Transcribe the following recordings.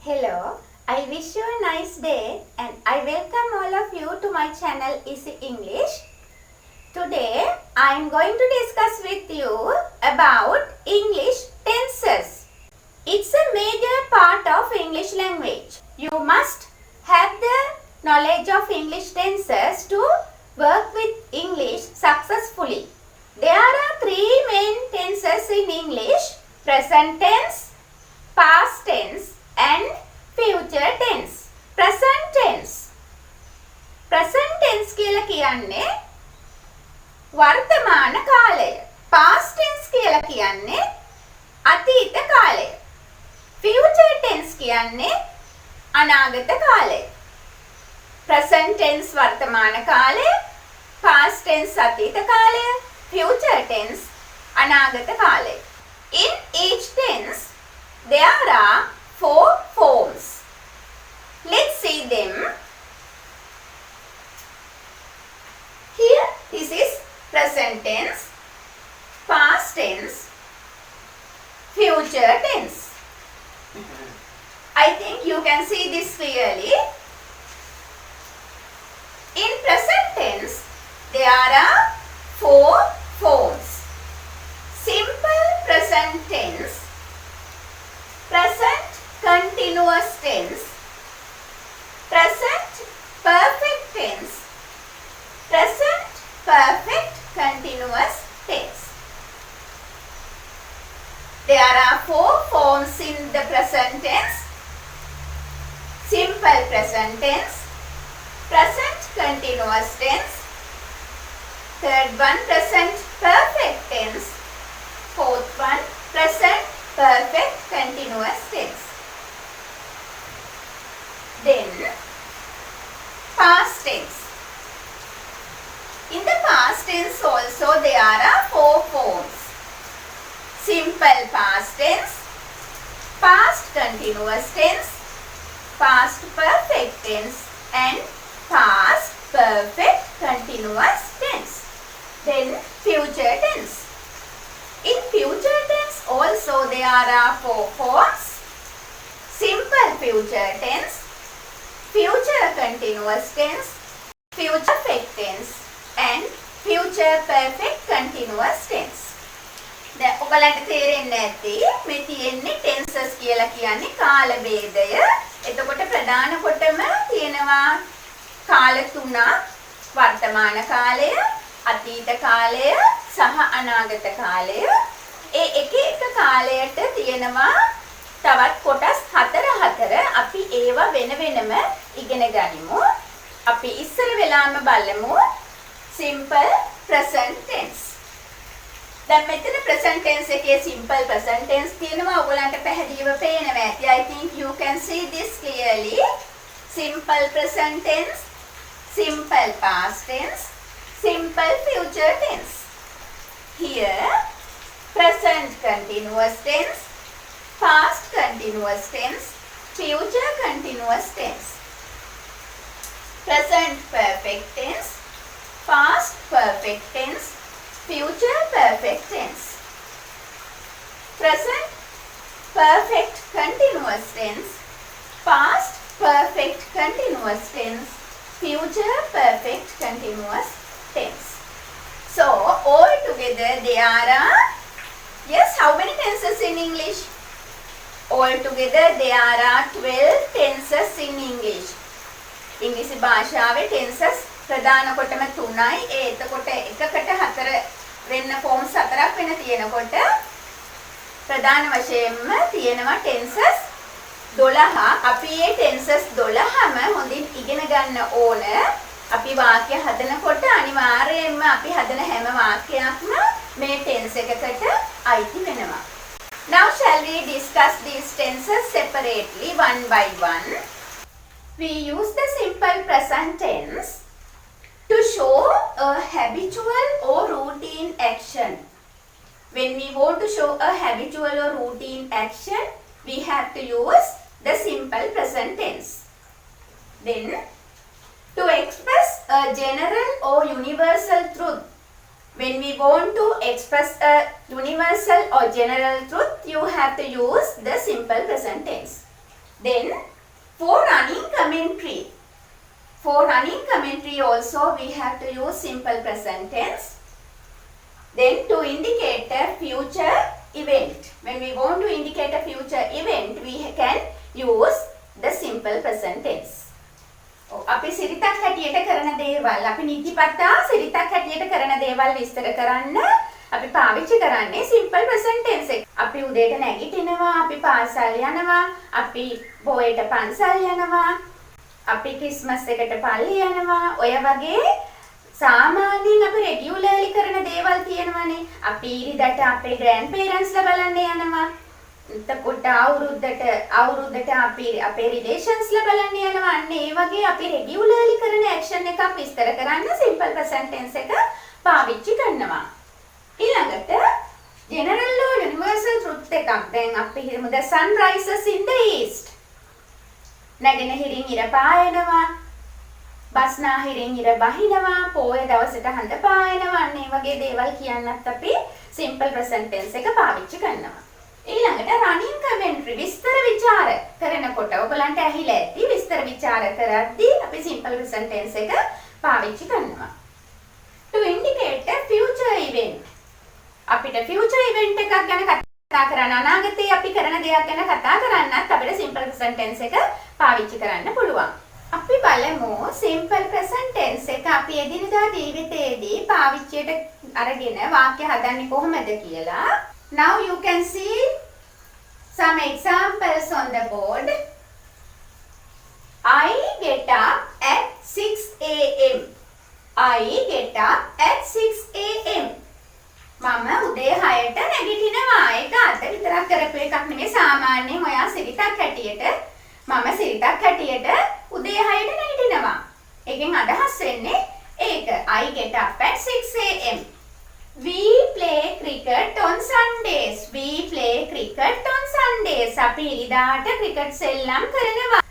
Hello, I wish you a nice day and I welcome all of you to my channel Easy English. Today I am going to discuss with you about English tenses. It's a major part of English language. You must have the knowledge of English tenses to work with English successfully. There are three main tenses in English: present tense, past tense and future tense. present tense කියලා කියන්නේ වර්තමාන කාලය. past tense කියලා කියන්නේ අතීත කාලය. future tense කියන්නේ අනාගත කාලය. present tense වර්තමාන කාලය, past tense අතීත කාලය, future tense අනාගත කාලය. In each tense there are 4 forms. Let's see them. Here this is present tense, past tense, future tense. I think you can see this clearly. In present tense there are 4 forms. Simple present tense, present continuous tense, present perfect tense, present perfect continuous tense. There are 4 forms in the present tense: simple present tense, present continuous tense, third one present perfect tense, fourth one present perfect continuous tense. Then past tense. In the past tense also there are 4 forms: simple past tense, past continuous tense, past perfect tense and past perfect continuous tense. Then future tense. In future tense also there are 4 forms: simple future tense, future continuous tense, future perfect tense and future perfect continuous tense. දැන් ඔයගලන්ට තේරෙන්නේ නැති මේ තියෙන්නේ tenses කියලා කියන්නේ කාල ભેදය. එතකොට ප්‍රධාන කොටම තියෙනවා කාල තුනක්: වර්තමාන කාලය, අතීත කාලය සහ අනාගත කාලය. ඒ එක එක කාලයට තියෙනවා තවත් කොටස් 4 අපි ඒවා වෙන වෙනම ඉගෙන ගනිමු. අපි ඉස්සර වෙලාම බලමු simple present tense. දැන් මෙතන present tense එකේ simple present tense තියෙනවා. ඔයගලන්ට පැහැදිලිව පේනවා ඇති. I think you can see this clearly. Simple present tense, simple past tense, simple future tense. Here present continuous tense, past continuous tense, future continuous tense, present perfect tense, past perfect tense, future perfect tense, present perfect continuous tense, past perfect continuous tense, future perfect continuous tense. So all together there are, yes, how many tenses in English? All together there are 12 tenses in English. ඉංග්‍රීසි භාෂාවේ tenses ප්‍රධාන කොටම 3යි. ඒ එතකොට එකකට 4 වෙන්න forms 4ක් වෙන තියෙනකොට ප්‍රධාන වශයෙන්ම තියෙනවා tenses 12. අපි මේ tenses 12ම හොඳින් ඉගෙන ගන්න ඕන. අපි වාක්‍ය හදනකොට අනිවාර්යයෙන්ම අපි හදන හැම වාක්‍යයක්ම මේ tense එකකට අයිති වෙනවා. Now shall we discuss these tenses separately one by one? We use the simple present tense to show a habitual or routine action. When we want to show a habitual or routine action, we have to use the simple present tense. Then, to express a general or universal truth, when we want to express a universal or general truth, you have to use the simple present tense. Then for running commentary. For running commentary also we have to use simple present tense. Then to indicate a future event. When we want to indicate a future event, we can use the simple present tense. අපි සිරිතක් හැටියට කරන දේවල් අපි නිදිපතා සිරිතක් හැටියට කරන දේවල් විස්තර කරන්න අපි පාවිච්චි කරන්නේ simple present tense එක. අපි උදේට නැගිටිනවා, අපි පාසල් යනවා, අපි බොයට පන්සල් යනවා, අපි ක්‍රිස්මස් එකට පල්ලි යනවා. ඔය වගේ සාමාන්‍යයෙන් අපි රෙගියුලර්ලි කරන දේවල් තියෙනවානේ. අපි ඉරිදට අපේ ග්‍රෑන්ඩ් පේරන්ට්ස්ලා බලන්න යනවා. එතකොට අවුරුද්දට අපි අපේ රිලේෂන්ස්ලා බලන්න යනවා. අන්න ඒ වගේ අපි රෙගියුලර්ලි කරන ඇක්ෂන් එකක් විස්තර කරන්න සිම්පල් ප්‍රසන්ට් ටෙන්ස් එක පාවිච්චි කරනවා. ඊළඟට ජෙනරල් ලෝ යුනිවර්සල් ට්‍රුත් එකක්. දැන් අපි හිතමු the sun rises in the east. නැගෙනහිරින් ඉර පායනවා. බස්නාහිරින් ඉර බහිනවා. පොය දවසට හඳ පායනවා. අන්න ඒ වගේ දේවල් කියන්නත් අපි සිම්පල් ප්‍රසන්ට් ටෙන්ස් එක පාවිච්චි කරනවා. ඊළඟට running commentary විස්තර විචාර කරනකොට ඔයගලන්ට ඇහිලා ඇති විස්තර විචාර කරද්දී අපි simple present tense එක පාවිච්චි කරනවා. To indicate a future event. අපිට future event එකක් ගැන කතා කරන්න අනාගතේ අපි කරන දෙයක් ගැන කතා කරන්නත් අපිට simple present tense එක පාවිච්චි කරන්න පුළුවන්. අපි බලමු simple present tense එක අපි එදිනදා ජීවිතයේදී පාවිච්චියට අරගෙන වාක්‍ය හදන්නේ කොහොමද කියලා. Now you can see some examples on the board. I get up at 6 a.m. I get up at 6 a.m. මම උදේ 6ට නැගිටිනවා. ඒක අද විතරක් කරපු එකක් නෙමෙයි. සාමාන්‍යයෙන් ඔයා සිරිතක් හැටියට මම සිරිතක් හැටියට උදේ 6ට නැගිටිනවා. එකෙන් අදහස් වෙන්නේ ඒක. I get up at 6 a.m. We play cricket on Sundays. We play cricket on Sundays. අපි ඉරිදාට ක්‍රිකට් සෙල්ලම් කරනවා.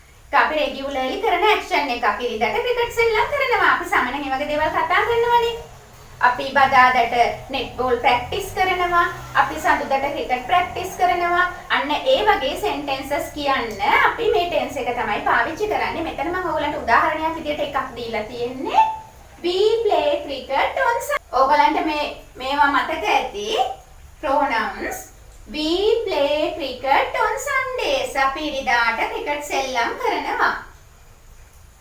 අපි රෙගියුලර්ලි කරන ඇක්ෂන් එක. අපි ඉරිදාට ක්‍රිකට් සෙල්ලම් කරනවා. අපි සාමාන්‍යයෙන් මේ වගේ දේවල් කතා කරනවානේ. අපි බදාදට netball practice කරනවා. අපි සඳුදාට ක්‍රිකට් practice කරනවා. අන්න ඒ වගේ sentences කියන්න අපි මේ tense එක තමයි පාවිච්චි කරන්නේ. මෙතන මම ඔයගලන්ට උදාහරණයක් විදියට එකක් දීලා තියෙන්නේ. We play cricket on Sundays. ඔයගලන්ට මේවා මතක ඇති pronouns. We play cricket on Sundays. අපි ඉරිදාට ක්‍රිකට් සෙල්ලම් කරනවා.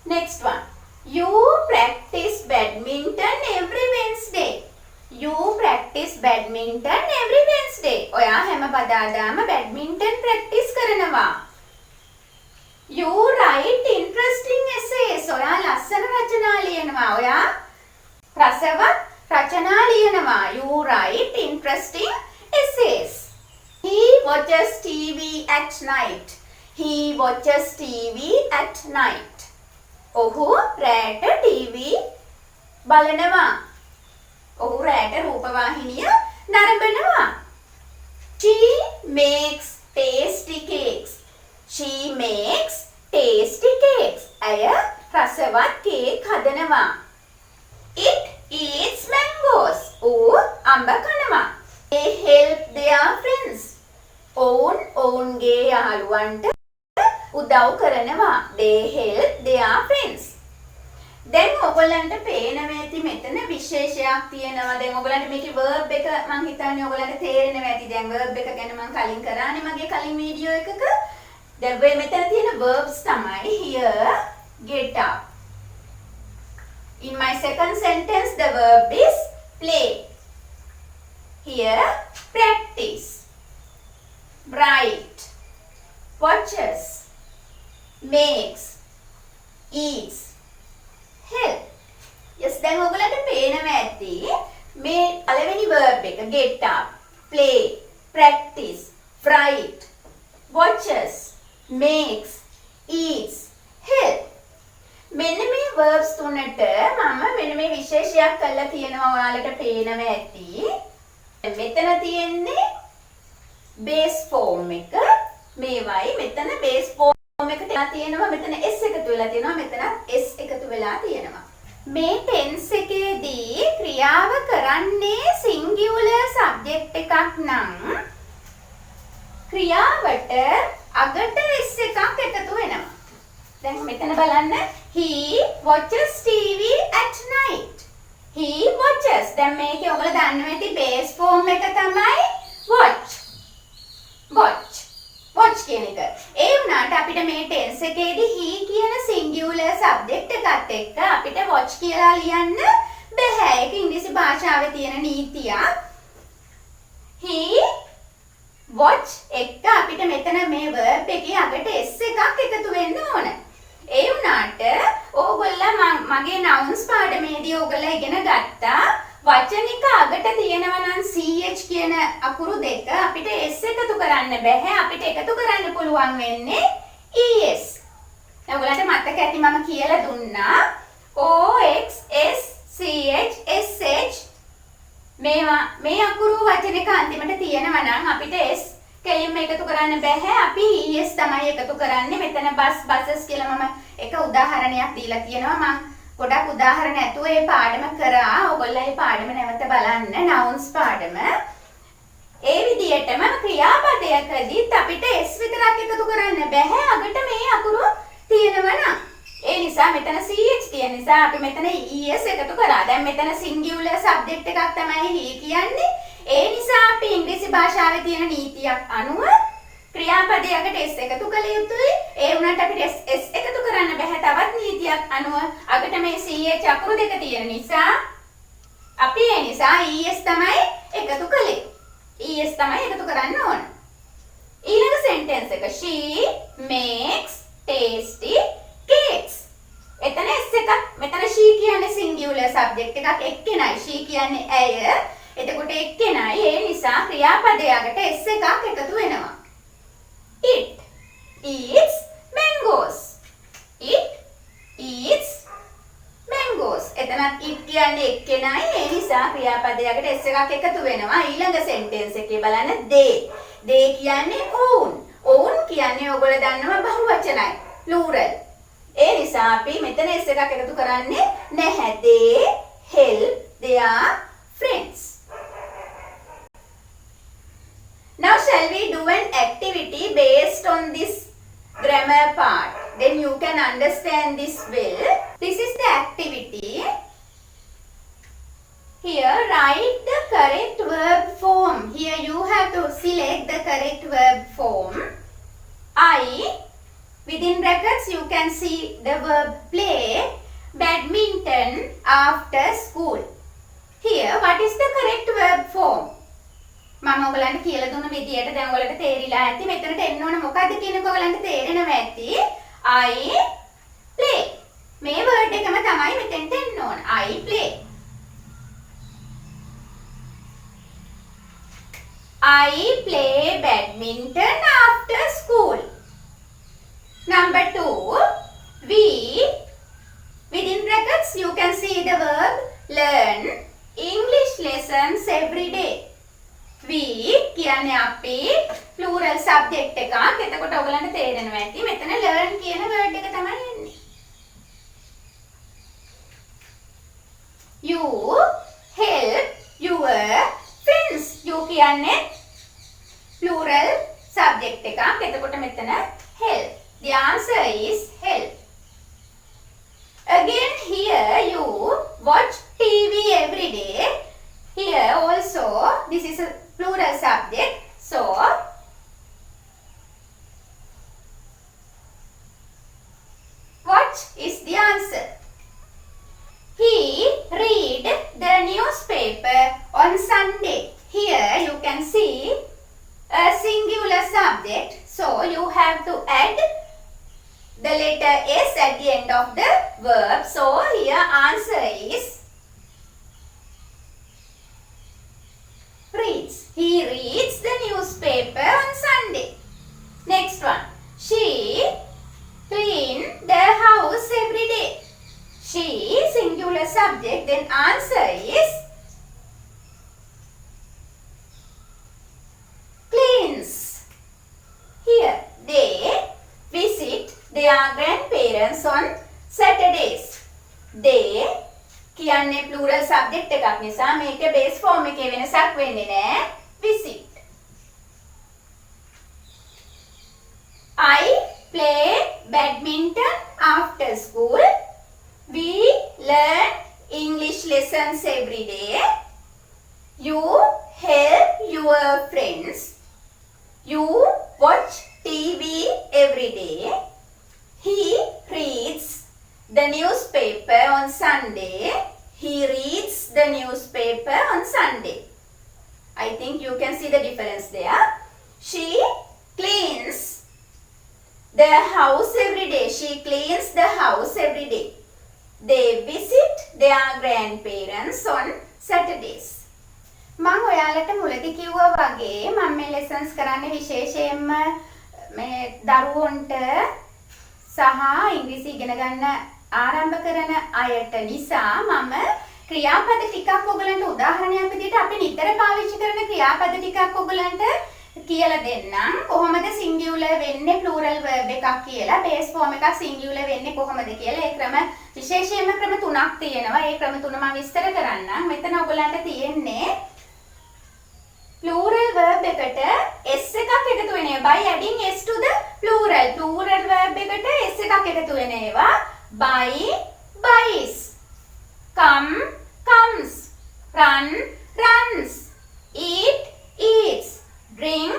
Next one. You practice badminton every Wednesday. You practice badminton every Wednesday. ඔයා හැම බදාදාම badminton practice කරනවා. You write interesting essays. ඔයා ලස්සන රචනා ලියනවා. ඔයා රසවත් රචනා ලියනවා. You write interesting essays. He watches TV at night. He watches TV at night. ඔහු රැට TV බලනවා. ඔහු රැට රූපවාහිනිය නරඹනවා. She makes tasty cakes. She makes tasty cakes. අය රසවත් කේක් හදනවා. It eats mangoes. ඌ අඹ කනවා. They help their friends. ඔවුන්ගේ යාළුවන්ට උදව් කරනවා. They help their friends. දැන් ඔයගොල්ලන්ට පේනවා ඇති මෙතන විශේෂයක් තියෙනවා. දැන් ඔයගොල්ලන්ට මේකේ verb එක මම හිතන්නේ ඔයගොල්ලන්ට තේරෙනවා ඇති. දැන් verb එක ගැන මම කලින් කරානේ මගේ කලින් වීඩියෝ එකක. දැන් මේ මෙතන තියෙන verbs තමයි here get up. In my second sentence the verb is play. Here practice, write, watches, makes, eats, help. Yes, දැන් ඔයගලන්ට පේනවා ඇති මේ පළවෙනි verb එක get up, play, practice, write, watches, makes, eats, help. මෙන්න මේ verbs තුනට මම මෙන්න මේ විශේෂයක් කරලා තියෙනවා ඔයාලට පේනවා ඇති. මෙතන තියෙන්නේ base form එක. මේවයි මෙතන base form එක තියෙනවා. මෙතන s එකතු වෙලා තියෙනවා. මෙතන s එකතු වෙලා තියෙනවා. මේ tense එකේදී ක්‍රියාව කරන්නේ singular subject එකක් නම් ක්‍රියාවට අගට s එකක් එකතු වෙනවා. දැන් මෙතන බලන්න he watches TV at night. he watches. දැන් මේකේ ඔයගොල්ලෝ දන්නවා ඇති බේස් ෆෝම් එක තමයි watch. watch කියන එක. ඒ වුණාට අපිට මේ ටෙන්ස් එකේදී he කියන සිංගියුලර් සබ්ජෙක්ට් එකත් එක්ක අපිට watch කියලා ලියන්න බෑ. ඒක ඉංග්‍රීසි භාෂාවේ තියෙන නීතියක්. he watch එක අපිට මෙතන මේ verb එකේ අගට s එකක් එකතු වෙන්න ඕන. ඒ වුණාට ඕගොල්ලෝ මගේ nouns පාඩමේදී ඕගොල්ලෝ ඉගෙන ගත්තා වචනික අගට තියෙනවා නම් ch කියන අකුරු දෙක අපිට s එකතු කරන්න බෑ. අපිට එකතු කරන්න පුළුවන් වෙන්නේ es. ඔයගොල්ලන්ට මතක ඇති මම කියලා දුන්නා ox s ch sh මේ අකුරු වචනික අන්තිමට තියෙනවා නම් අපිට s කෙලින්ම එකතු කරන්න බෑ. අපි es තමයි එකතු කරන්නේ. මෙතන buses කියලා මම එක උදාහරණයක් දීලා තියෙනවා. මම ගොඩක් උදාහරණ ඇතුව මේ පාඩම කරා. ඔයගොල්ලෝ මේ පාඩම නැවත බලන්න nouns පාඩම. ඒ විදිහටම ක්‍රියාපදයකදීත් අපිට s විතරක් එකතු කරන්න බෑ. අගට මේ අකුරු තියෙනවා නම්. ඒ නිසා මෙතන ch තියෙන නිසා අපි මෙතන es එකතු කරා. දැන් මෙතන සිංගියුලර් සබ්ජෙක්ට් එකක් තමයි he කියන්නේ. ඒ නිසා අපි ඉංග්‍රීසි භාෂාවේ තියෙන නීතියක් අනුව ක්‍රියාපදයකට s එකතු කළ යුතුයි. ඒ වුණාට අපිට s එකතු කරන්න බෑ. තවත් නීතියක් අනුව අගට මේ ch අකුරු දෙක තියෙන නිසා අපි ඒ නිසා es තමයි එකතු කළේ. es තමයි එකතු කරන්න ඕන. ඊළඟ සෙන්ටෙන්ස් එක she makes tasty cakes. එතන s එකක්. මෙතන she කියන්නේ සිංගියුලර් සබ්ජෙක්ට් එකක් එක්කෙනයි. she කියන්නේ ඇය. එතකොට එක්කෙනයි. ඒ නිසා ක්‍රියාපදයකට s එකක් එකතු වෙනවා. It eats mangoes. It eats mangoes. එතනත් it කියන්නේ එක්කෙනයි. ඒ නිසා ක්‍රියාපදයකට s එකක් එකතු වෙනවා. ඊළඟ සෙන්ටෙන්ස් එකේ බලන්න they. they කියන්නේ own. own කියන්නේ ඔයගොල්ලෝ දන්නවා බහුවචනයි. plural. ඒ නිසා අපි මෙතන s එකක් එකතු කරන්නේ නැහැ. they help their friends. Now shall we do an activity based on this grammar part? Then you can understand this well. This is the activity. Here write the correct verb form. Here you have to select the correct verb form. I, within brackets you can see the verb play badminton after school. Here what is the correct verb form? මම ඔයගලන්ට කියලා දුන්න විදියට දැන් ඔයගලට තේරිලා ඇති. මෙතනට එන්න ඕන මොකද්ද කියන එක ඔයගලන්ට තේරෙනවා ඇති. I play. මේ වර්ඩ් එකම තමයි මෙතෙන්ට එන්න ඕන. I play. I play badminton after school. Number 2, we, within brackets you can see the verb learn English lessons every day. we කියන්නේ අපි plural subject එකක්. එතකොට ඔයගලන්ට තේරෙනවා ඇති මෙතන learn කියන word එක තමයි එන්නේ. You help your friends. you කියන්නේ plural subject එකක්. එතකොට මෙතන help. The answer is help. Again here you watch TV every day. Here also this is a plural subject. So watch is the answer. He read the newspaper on Sunday. Here you can see a singular subject. So you have to add the letter s at the end of the verb. So here answer is reads. He reads the newspaper on Sunday. Next one. She cleans the house every day. She, singular subject, then answer is cleans. Here, they visit their grandparents on Saturdays. They කියන්නේ plural subject එකක් නිසා මේකේ base form එකේ වෙනසක් වෙන්නේ නැහැ. visit. badminton after school. We learn English lessons every day. You help your friends. You watch TV every day. He reads the newspaper on Sunday. He reads the newspaper on Sunday. I think you can see the difference there. She cleans the house every day. She cleans the house every day. They visit their grandparents on Saturdays. මම ඔයාලට මුලදී කිව්වා වගේ මම මේ lessons කරන්නේ විශේෂයෙන්ම මේ දරුවන්ට සහ ඉංග්‍රීසි ඉගෙන ගන්න ආරම්භ කරන අයට නිසා මම ක්‍රියාපද ටිකක් ඔයගලන්ට උදාහරණයක් විදිහට අපි නිතර පාවිච්චි කරන ක්‍රියාපද ටිකක් ඔයගලන්ට කියලා දෙන්නම්. කොහොමද singular වෙන්නේ plural verb එකක් කියලා, base form එකක් singular වෙන්නේ කොහොමද කියලා. ඒ ක්‍රම විශේෂයෙන්ම ක්‍රම තුනක් තියෙනවා. ඒ ක්‍රම තුන මම විස්තර කරන්නම්. මෙතන ඔයගලන්ට තියෙන්නේ plural verb එකට s එකක් එකතු වෙන ඒවා by adding s to the plural. plural verb එකට s එකක් එකතු වෙන ඒවා buy buys, come comes, run runs, eat eats, drink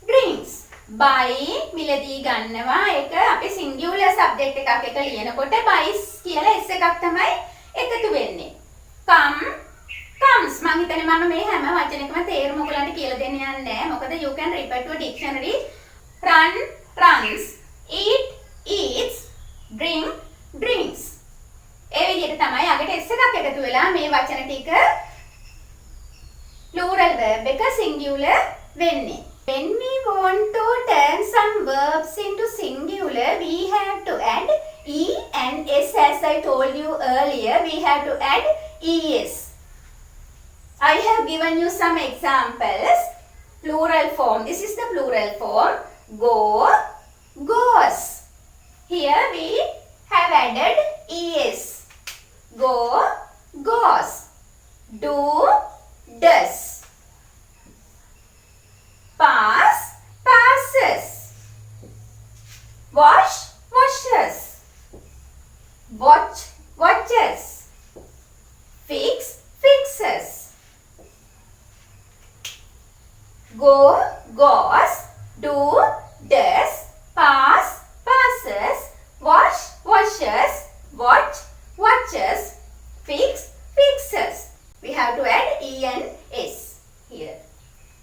drinks. buy මිලදී ගන්නවා. ඒක අපි singular subject එකක් එක ලියනකොට buys කියලා s එකක් තමයි එකතු වෙන්නේ. come comes මම හිතන්නේ මම මේ හැම වචනයකම තේරුම ඔයගලන්ට කියලා දෙන්න යන්නේ නැහැ. මොකද you can refer to a dictionary. run runs, eat eats, drink drinks. ඒ විදිහට තමයි අගට s එකක් එකතු වෙලා මේ වචන ටික plural verb එක singular වෙන්නේ. When we want to turn some verbs into singular, we have to add e and s. As I told you earlier, we have to add es. I have given you some examples. Plural form. This is the plural form. Go, goes. Here we have added es. Go, goes. Do, does. Pass, passes. Wash, washes. Watch, watches. Fix, fixes. Go, goes. Do, does. Pass, passes. Wash, washes. Watch, watches. Fix, fixes. We have to add e and s here.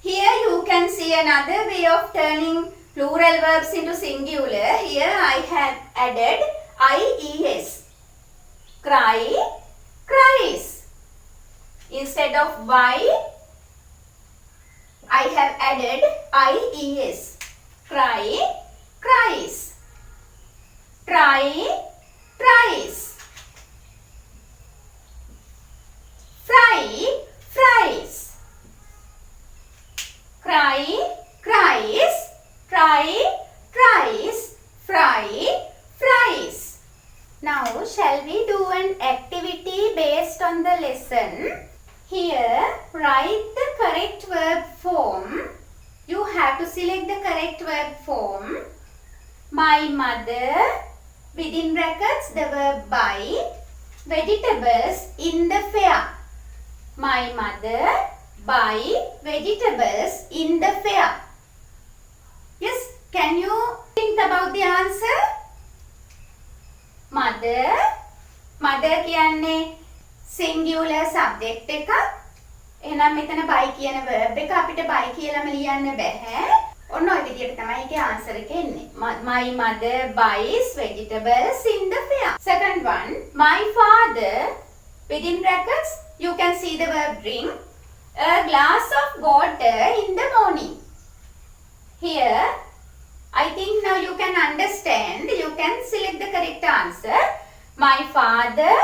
Here you can see another way of turning plural verbs into singular. Here I have added ies. Cry, cries. Instead of why, I have added ies. Cry, cries. Try, tries. Fry, fries. Cry, cries. Try, tries. Fry, fries. Now shall we do an activity based on the lesson? Here write the correct verb form. You have to select the correct verb form. My mother, within brackets the verb buy, vegetables in the fair. My mother buy vegetables in the fair. Yes, can you think about the answer? Mother, mother කියන්නේ singular subject එක. එහෙනම් මෙතන buy කියන verb එක අපිට buy කියලාම ලියන්න බෑ. ඔන්න ඔය විදිහට තමයි ඒකේ answer එක එන්නේ. My mother buys vegetables in the fair. Second one, my father, within brackets you can see the verb drink, a glass of water in the morning. Here I think now you can understand. You can select the correct answer. My father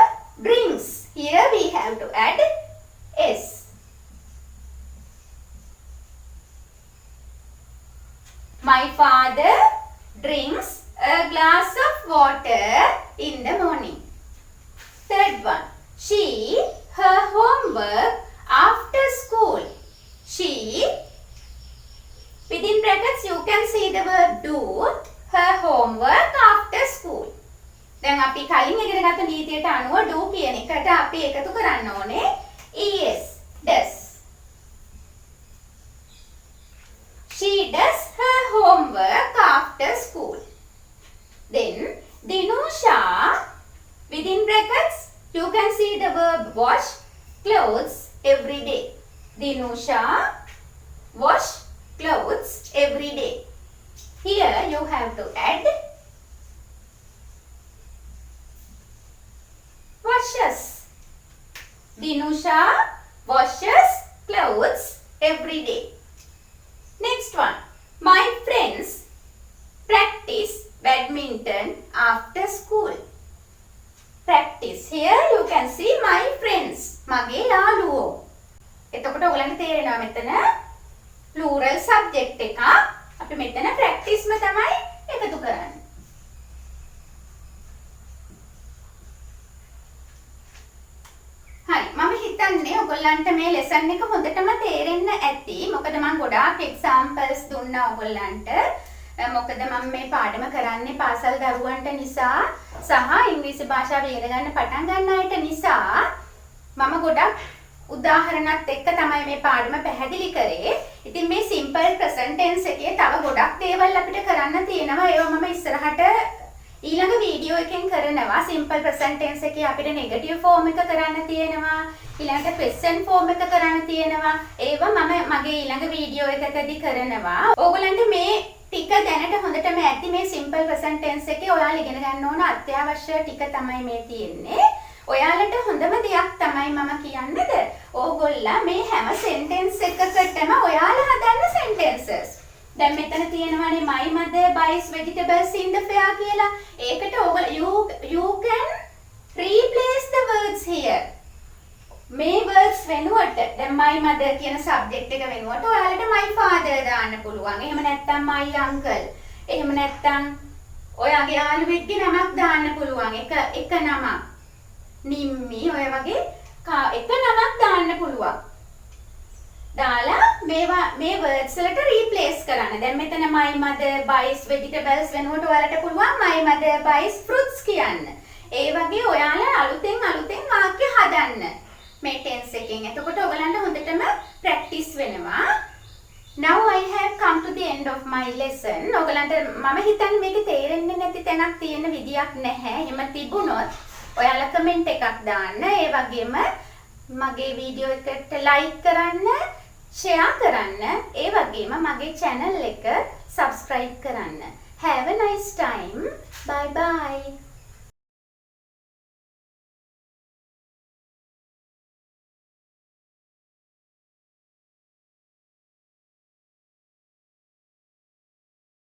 drinks. Here we have to add s. My father drinks a glass of water in the morning. Third one. She, her homework after school. She, within brackets you can see the verb do, her homework after school. දැන් අපි කලින් ඉගෙන ගත්ත නීතියට අනුව do කියන එකට අපි එකතු කරන්න ඕනේ es does. She does her homework after school. Then Dinusha, within brackets you can see the verb wash clothes every day. Dinusha wash clothes every day. Here you have to add washes. Dinusha washes clothes every day. Next one. My friends practice badminton after school. Practice. Here you can see my friends. මගේ යාළුවෝ. එතකොට ඔයගලන්ට තේරෙනවා මෙතන plural subject එකක්. අපි මෙතන practice ම තමයි එකතු කරන්නේ. හරි. මම හිතන්නේ ඔයගලන්ට මේ lesson එක හොඳටම තේරෙන්න ඇති. මොකද මම ගොඩාක් examples දුන්නා ඔයගලන්ට. මොකද මම මේ පාඩම කරන්නේ පාසල් දරුවන්ට නිසා සහ ඉංග්‍රීසි භාෂාව ඉගෙන ගන්න පටන් ගන්න අයට නිසා මම ගොඩක් උදාහරණත් එක්ක තමයි මේ පාඩම පැහැදිලි කරේ. ඉතින් මේ simple present tense එකේ තව ගොඩක් දේවල් අපිට කරන්න තියෙනවා. ඒවා මම ඉස්සරහට ඊළඟ වීඩියෝ එකෙන් කරනවා. simple present tense එකේ අපිට negative form එක කරන්න තියෙනවා. ඊළඟට question form එක කරන්න තියෙනවා. ඒවා මම මගේ ඊළඟ වීඩියෝ එකකදී කරනවා. ඕගොල්ලන්ට මේ ටික දැනට හොඳටම ඇති මේ simple present tense එකේ ඔයාලා ඉගෙන ගන්න ඕන අත්‍යවශ්‍ය ටික තමයි මේ තියෙන්නේ. ඔයාලට හොඳම දෙයක් තමයි මම කියන්නේද? ඕගොල්ලා මේ හැම sentence එකකටම ඔයාලා හදන්න sentences. දැන් මෙතන තියෙනවානේ my mother buys vegetables in the fair කියලා. ඒකට ඕගොල්ලෝ you can replace the words here. මේ words වෙනුවට දැන් my mother කියන subject එක වෙනුවට ඔයාලට my father දාන්න පුළුවන්. එහෙම නැත්නම් my uncle. එහෙම නැත්නම් ඔයාගේ යාළුවෙක්ගේ නමක් දාන්න පුළුවන්. එක නමක්. නිම්මි ඔය වගේ එක නමක් දාන්න පුළුවන්. දාලා මේ words වලට replace කරන්න. දැන් මෙතන my mother buys vegetables වෙනුවට ඔයාලට පුළුවන් my mother buys fruits කියන්න. ඒ වගේ ඔයාලා අලුතෙන් වාක්‍ය හදන්න. මේ tense එකෙන්. එතකොට ඔයගලන්ට හොඳටම practice වෙනවා. Now I have come to the end of my lesson. ඔයගලන්ට මම හිතන්නේ මේක තේරෙන්නේ නැති තැනක් තියෙන විදියක් නැහැ. එහෙම තිබුණොත් ඔයාලා කමෙන්ට් එකක් දාන්න. ඒ වගේම මගේ වීඩියෝ එකට ලයික් කරන්න, ෂෙයා කරන්න, ඒ වගේම මගේ channel එක subscribe කරන්න. Have a nice time. Bye bye.